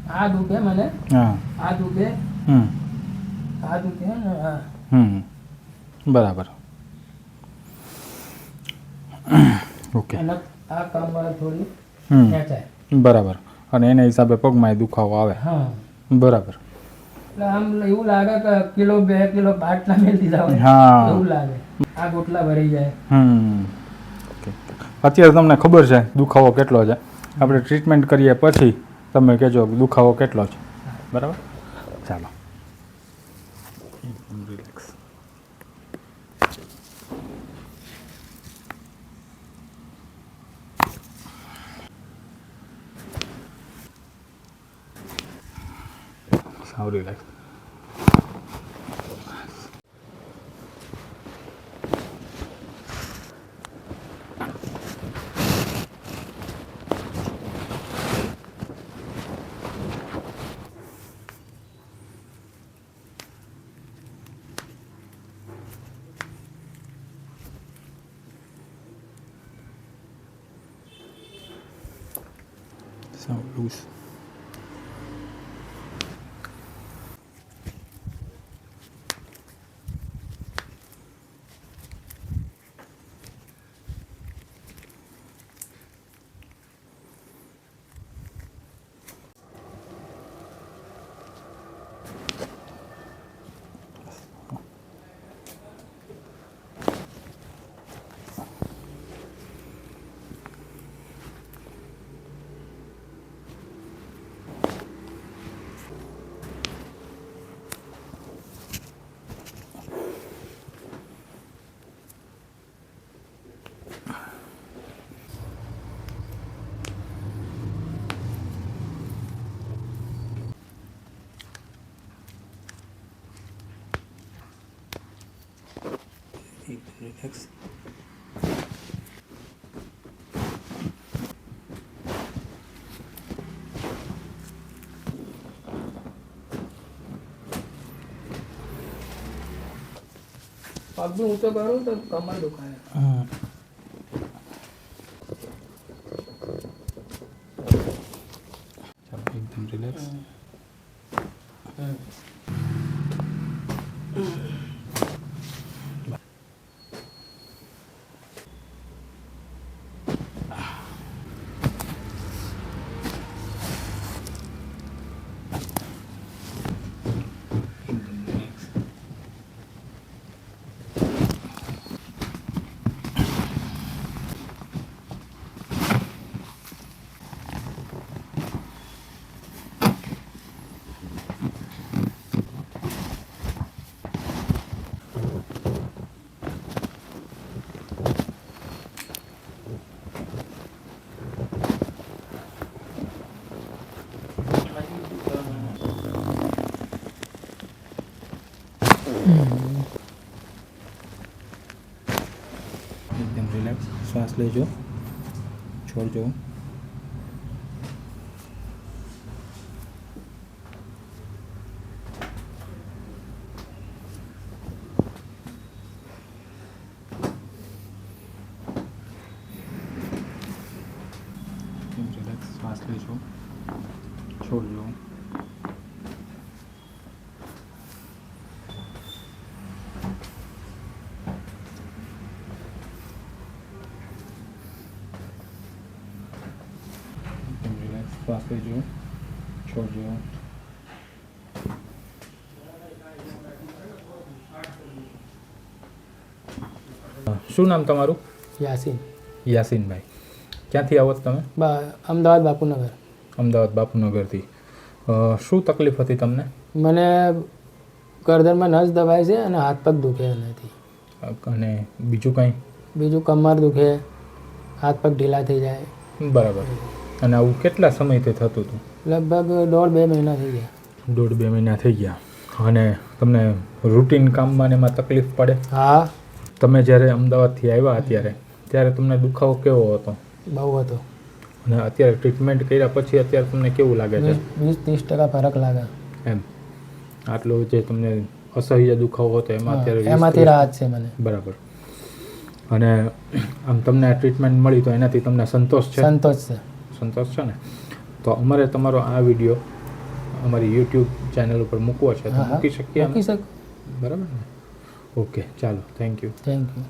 આ દુખે મને, હા આ દુખે, હમ આ દુખે ને આ. બરાબર. ઓકે. અને આ કમર થોડી ખેંચાય. બરાબર. અને એના હિસાબે પગમાં દુખાવો આવે. હા. બરાબર. એટલે આમ એવું લાગે કે કિલો 2 કિલો બાટલા મેળ દીધા હોય હા એવું લાગે. આ ગોટલા ભરી જાય. ઓકે. અત્યારે તમને ખબર છે દુખાવો કેટલો છે. આપણે ટ્રીટમેન્ટ કરીએ પછી તમે કહેજો દુખાવો કેટલો છે. બરાબર. ચાલો. રિલેક્સ. સાવ રિલેક્સ. સાવ લૂઝ. રિલેક્સ. પગ બી ઊંચો કરું તો કમર દુખાય. ચાલો એકદમ રિલેક્સ. એકદમ રિલેક્સ. શ્વાસ લેજો, છોડજો. રિલેક્સ. શ્વાસ લેજો, છોડજો. શ્વાસ લેજો, છોડજો. શું નામ તમારું? યાસીન. યાસીનભાઈ. ક્યાંથી આવો છો તમે? અમદાવાદ બાપુનગર. અમદાવાદ બાપુનગરથી. શું તકલીફ હતી તમને? મને ગરદનમાં નસ દબાય છે અને હાથ પગ દુખે એનાથી. અને બીજું કંઈ? બીજું કમર દુખે, હાથ પગ ઢીલા થઈ જાય. બરાબર. અને આવું કેટલા સમયથી થતું હતું? લગભગ 1.5-2 મહિના થઈ ગયા. 1.5-2 મહિના થઈ ગયા. અને તમને રૂટીન કામમાં ને એમાં તકલીફ પડે? હા. તમે જ્યારે અમદાવાદથી આવ્યા ત્યારે તમને દુખાવો કેવો હતો? બહુ હતો. અને અત્યારે ટ્રીટમેન્ટ કર્યા પછી અત્યારે તમને કેવું લાગે છે? 20-30% ફરક લાગે. એમ આટલો જે તમને અસહ્ય દુખાવો હતો એમાંથી રાહત છે મને. બરાબર. અને આમ તમને આ ટ્રીટમેન્ટ મળી તો એનાથી તમને સંતોષ છે? સંતોષ છે. સંતોષ છે ને? તો અમારે તમારો આ વિડીયો અમારી યુટ્યુબ ચેનલ ઉપર મૂકવો છે તો હા, હા. મૂકી શકીએ અમે? મૂકી શકો. બરાબર ને? ઓકે ચાલો, થેન્ક યુ. Thank you.